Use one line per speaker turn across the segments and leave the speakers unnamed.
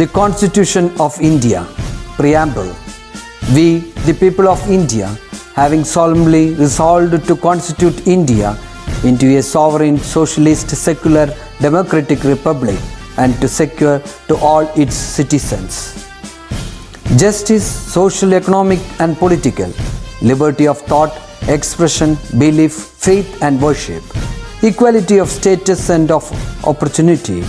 The Constitution of India. Preamble. We, the people of India, having solemnly resolved to constitute India into a sovereign, socialist, secular, democratic republic and to secure to all its citizens justice, social, economic and political, liberty of thought, expression, belief, faith and worship, equality of status and of opportunity,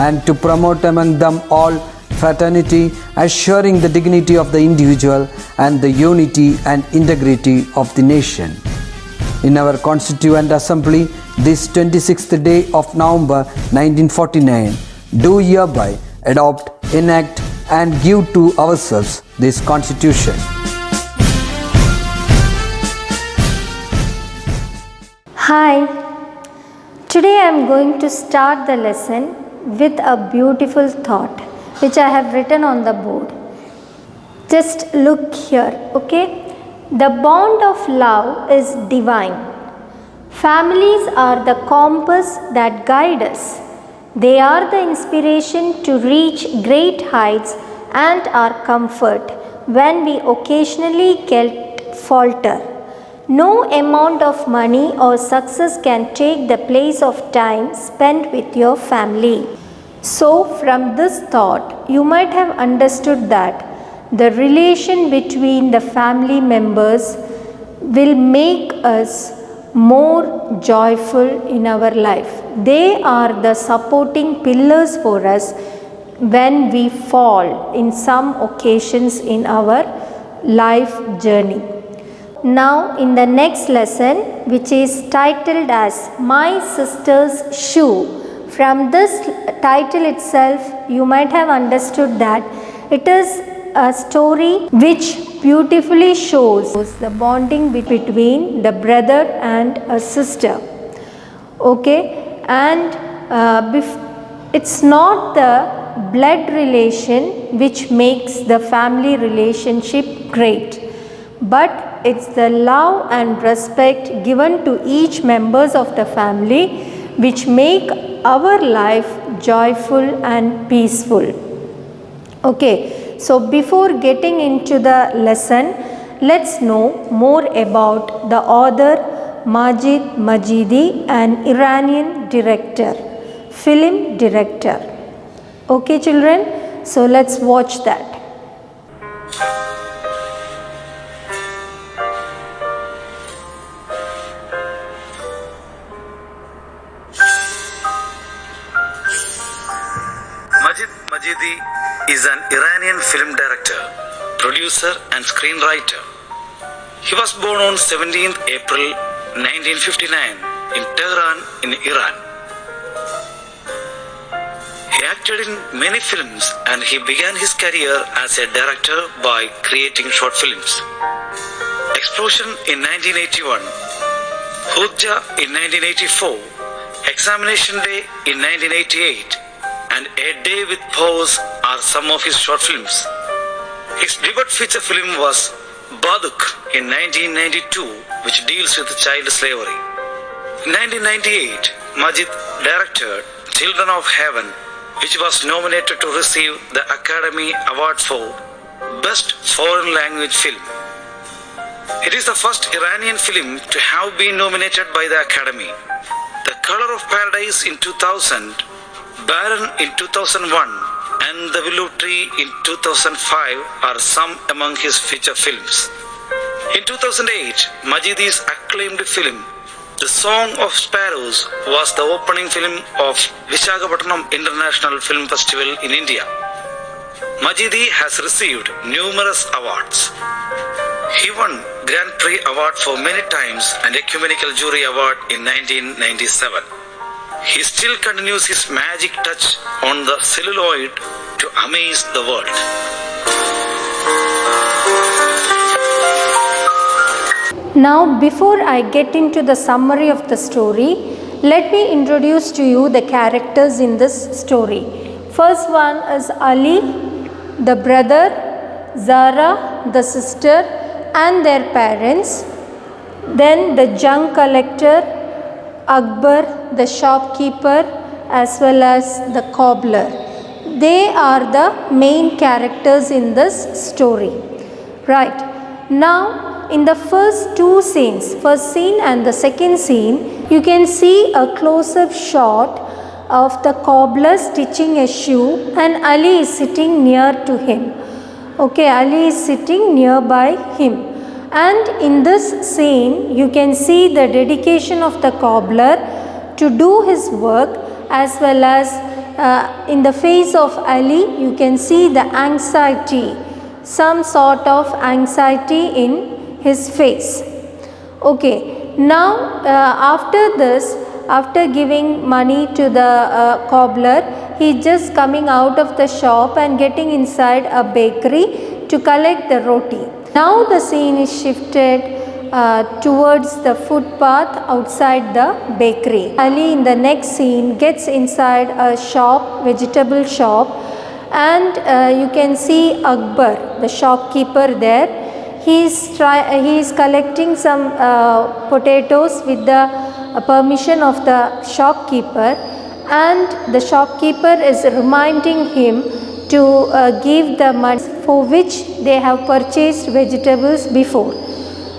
and to promote among them all fraternity, assuring the dignity of the individual and the unity and integrity of the nation. In our Constituent Assembly, this 26th day of November 1949, do hereby adopt, enact and give to ourselves this Constitution.
Hi, today I am going to start the lesson with a beautiful thought which I have written on the board. Just look here, okay? The bond of love is divine. Families are the compass that guide us. They are the inspiration to reach great heights and our comfort when we occasionally get falter. No amount of money or success can take the place of time spent with your family. So, from this thought, you might have understood that the relation between the family members will make us more joyful in our life. They are the supporting pillars for us when we fall in some occasions in our life journey. Now, in the next lesson, which is titled as My Sister's Shoe, from this title itself, you might have understood that it is a story which beautifully shows the bonding between the brother and a sister. Okay, and it's not the blood relation which makes the family relationship great, but it's the love and respect given to each members of the family which make our life joyful and peaceful. Okay, so before getting into the lesson, let's know more about the author Majid Majidi, an Iranian director, film director. Okay children, so let's watch that.
Majid Majidi is an Iranian film director, producer and screenwriter. He was born on 17th April 1959 in Tehran in Iran. He acted in many films and he began his career as a director by creating short films. Explosion in 1981, Hudja in 1984, Examination Day in 1988, and A Day with Pause are some of his short films. His debut feature film was Baduk in 1992, which deals with child slavery. In 1998, Majid directed Children of Heaven, which was nominated to receive the Academy Award for Best Foreign Language Film. It is the first Iranian film to have been nominated by the Academy. The Color of Paradise in 2000, Baron in 2001 and The Willow Tree in 2005 are some among his feature films. In 2008, Majidi's acclaimed film, The Song of Sparrows, was the opening film of Visakhapatnam International Film Festival in India. Majidi has received numerous awards. He won Grand Prix Award for many times and Ecumenical Jury Award in 1997. He still continues his magic touch on the celluloid to amaze the world.
Now, before I get into the summary of the story, let me introduce to you the characters in this story. First one is Ali, the brother, Zara, the sister, and their parents. Then the junk collector, Akbar, the shopkeeper, as well as the cobbler. They are the main characters in this story. Right. Now, in the first two scenes, first scene and the second scene, you can see a close-up shot of the cobbler stitching a shoe and Ali is sitting near to him. Okay, Ali is sitting nearby him. And in this scene, you can see the dedication of the cobbler to do his work, as well as in the face of Ali, you can see the anxiety, some sort of anxiety in his face. Okay, now after this, after giving money to the cobbler, he just coming out of the shop and getting inside a bakery to collect the roti. Now the scene is shifted towards the footpath outside the bakery. Ali in the next scene gets inside a shop, vegetable shop, and you can see Akbar, the shopkeeper there. He is collecting some potatoes with the permission of the shopkeeper, and the shopkeeper is reminding him to give the money for which they have purchased vegetables before.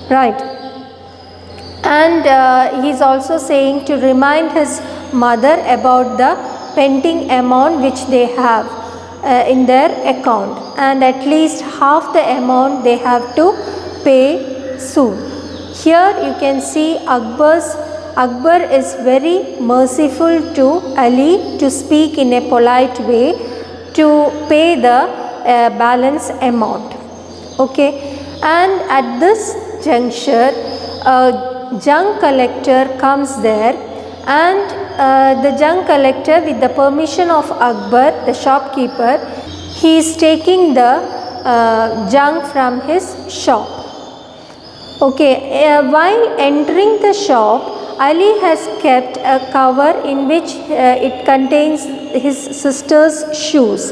Right. And he is also saying to remind his mother about the pending amount which they have in their account, and at least half the amount they have to pay soon. Here you can see Akbar is very merciful to Ali to speak in a polite way to pay the balance amount. Okay, and at this juncture, a junk collector comes there, and the junk collector, with the permission of Akbar, the shopkeeper, he is taking the junk from his shop. Okay, while entering the shop, Ali has kept a cover in which it contains his sister's shoes,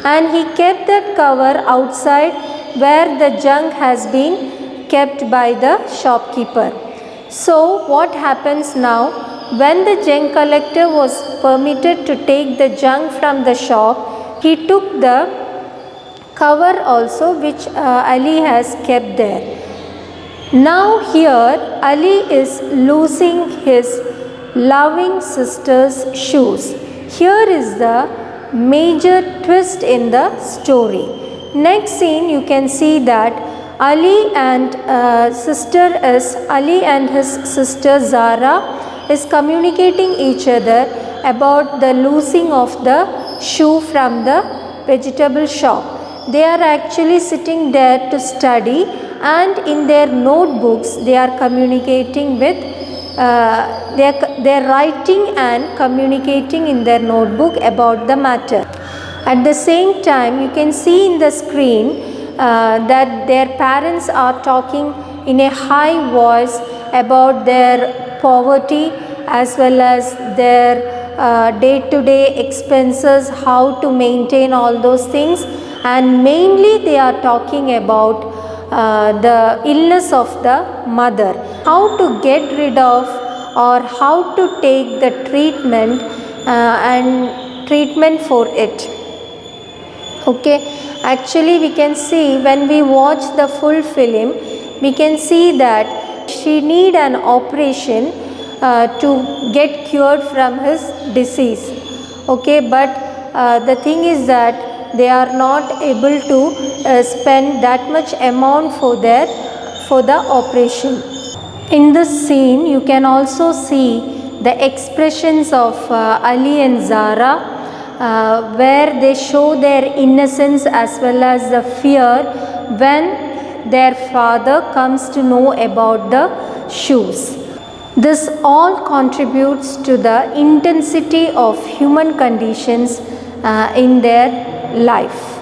and he kept that cover outside where the junk has been kept by the shopkeeper. So what happens now, when the junk collector was permitted to take the junk from the shop, he took the cover also which Ali has kept there. Now here Ali is losing his loving sister's shoes. Here is the major twist in the story. Next scene you can see that Ali and his sister Zara is communicating each other about the losing of the shoe from the vegetable shop. They are actually sitting there to study, and in their notebooks they are communicating with they are writing and communicating in their notebook about the matter. At the same time, you can see in the screen that their parents are talking in a high voice about their poverty as well as their day-to-day expenses, how to maintain all those things, and mainly they are talking about the illness of the mother, how to get rid of or how to take the treatment and treatment for it. Okay, actually we can see when we watch the full film, we can see that she need an operation to get cured from his disease. Okay, but the thing is that they are not able to spend that much amount for the operation. In this scene you can also see the expressions of Ali and Zara, where they show their innocence as well as the fear when their father comes to know about the shoes. This all contributes to the intensity of human conditions in their life.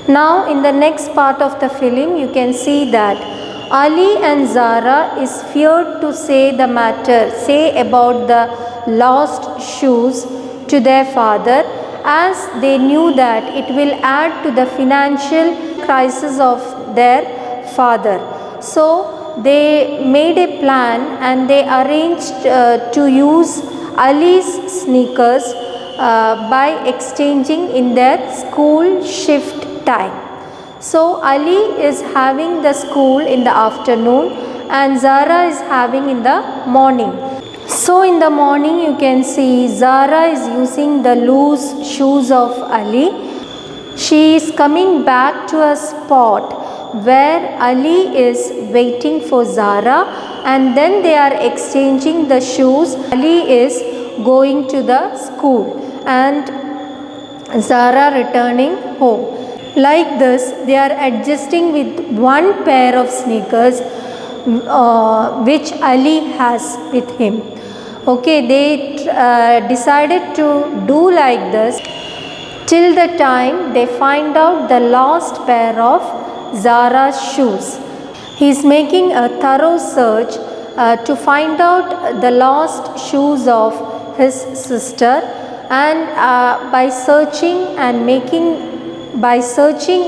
Now in the next part of the film you can see that Ali and Zara is feared to say about the lost shoes to their father, as they knew that it will add to the financial crisis of their father. So they made a plan and they arranged to use Ali's sneakers by exchanging in their school shift time. So Ali is having the school in the afternoon and Zara is having in the morning. So in the morning you can see Zara is using the loose shoes of Ali. She is coming back to a spot where Ali is waiting for Zara, and then they are exchanging the shoes. Ali is going to the school and Zara returning home. Like this, they are adjusting with one pair of sneakers which Ali has with him. Okay, they decided to do like this till the time they find out the lost pair of Zara's shoes. He is making a thorough search to find out the lost shoes of his sister, and by searching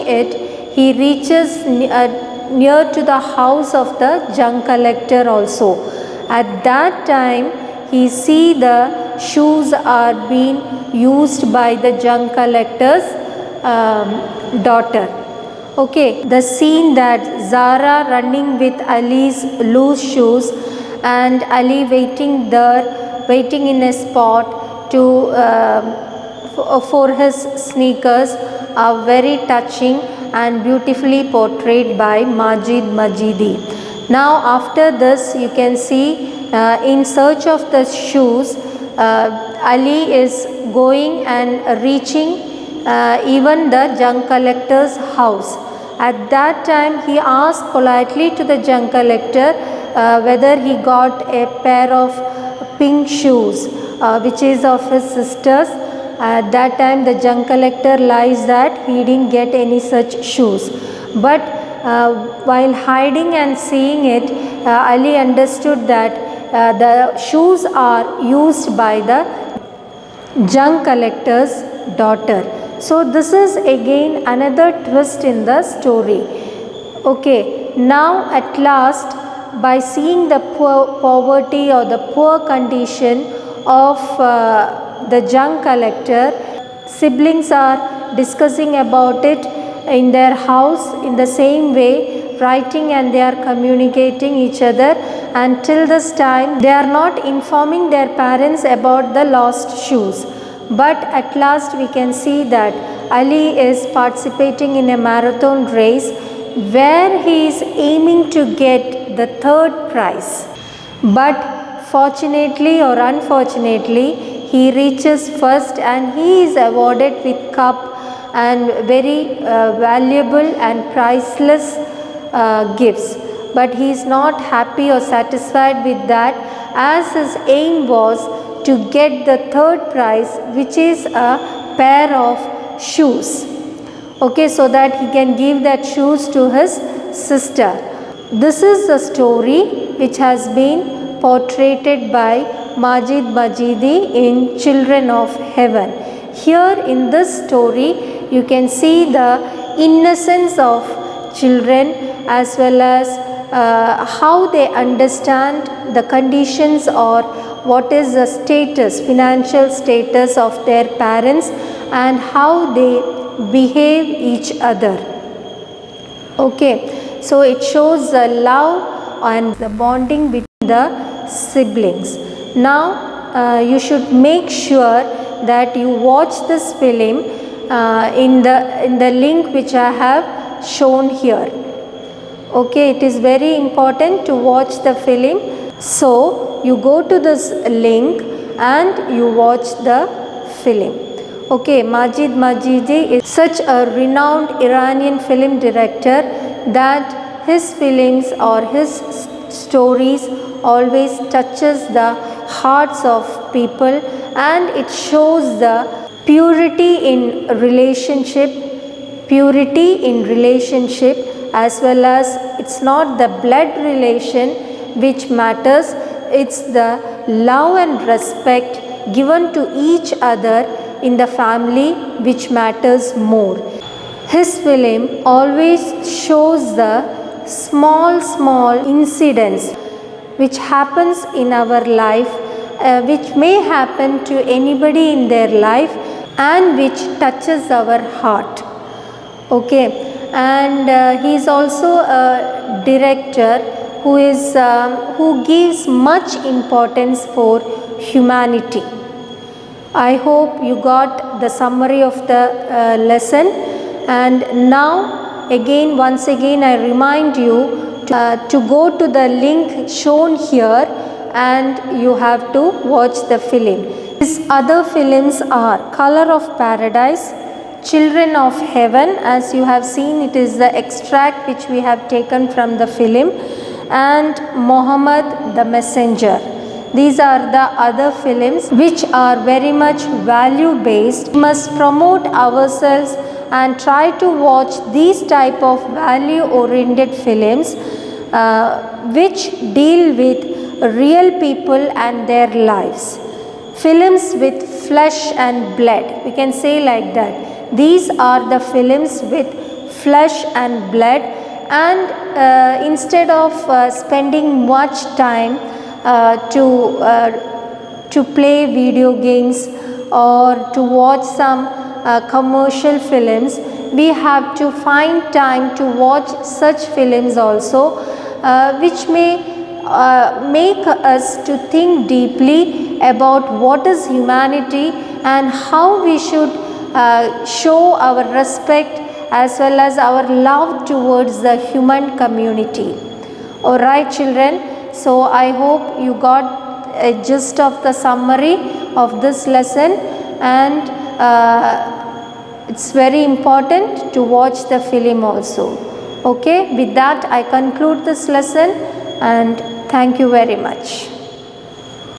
it, he reaches near to the house of the junk collector also. At that time, he see the shoes are being used by the junk collector's daughter. Okay, the scene that Zara running with Ali's loose shoes and Ali waiting there, waiting in a spot to for his sneakers are very touching and beautifully portrayed by Majid Majidi. Now after this you can see in search of the shoes, Ali is going and reaching even the junk collector's house. At that time he asked politely to the junk collector whether he got a pair of pink shoes which is of his sister's. At that time the junk collector lies that he didn't get any such shoes. But while hiding and seeing it, Ali understood that the shoes are used by the junk collector's daughter. So this is again another twist in the story. Okay, now at last, by seeing the poverty or the poor condition of the junk collector, siblings are discussing about it in their house in the same way, writing, and they are communicating each other. And till this time they are not informing their parents about the lost shoes. But at last we can see that Ali is participating in a marathon race where he is aiming to get the third prize. But fortunately or unfortunately, he reaches first and he is awarded with cup and very valuable and priceless gifts. But he is not happy or satisfied with that, as his aim was to get the third prize, which is a pair of shoes. Okay, so that he can give that shoes to his sister. This is the story which has been portrayed by Majid Majidi in Children of Heaven. Here in this story you can see the innocence of children as well as how they understand the conditions or what is the status, financial status of their parents, and how they behave each other. Okay, so it shows the love and the bonding between the siblings. Now you should make sure that you watch this film in the link which I have shown here. Okay, it is very important to watch the film. So you go to this link and you watch the film. Okay, Majid Majidi is such a renowned Iranian film director that his films or his stories always touches the hearts of people, and it shows the purity in relationship as well as it's not the blood relation which matters, it's the love and respect given to each other in the family which matters more. His film always shows the small incidents which happens in our life which may happen to anybody in their life and which touches our heart. Okay, and he is also a director who gives much importance for humanity. I hope you got the summary of the lesson, and now once again I remind you to go to the link shown here and you have to watch the film. These other films are Color of Paradise, Children of Heaven, as you have seen it is the extract which we have taken from the film, and Muhammad the Messenger. These are the other films which are very much value based. We must promote ourselves and try to watch these type of value oriented films which deal with real people and their lives. Films with flesh and blood, we can say like that. These are the films with flesh and blood, and instead of spending much time to play video games or to watch some commercial films, we have to find time to watch such films also, which may make us to think deeply about what is humanity and how we should show our respect as well as our love towards the human community. Alright children, so I hope you got a gist of the summary of this lesson, and it's very important to watch the film also. Okay, with that I conclude this lesson and thank you very much.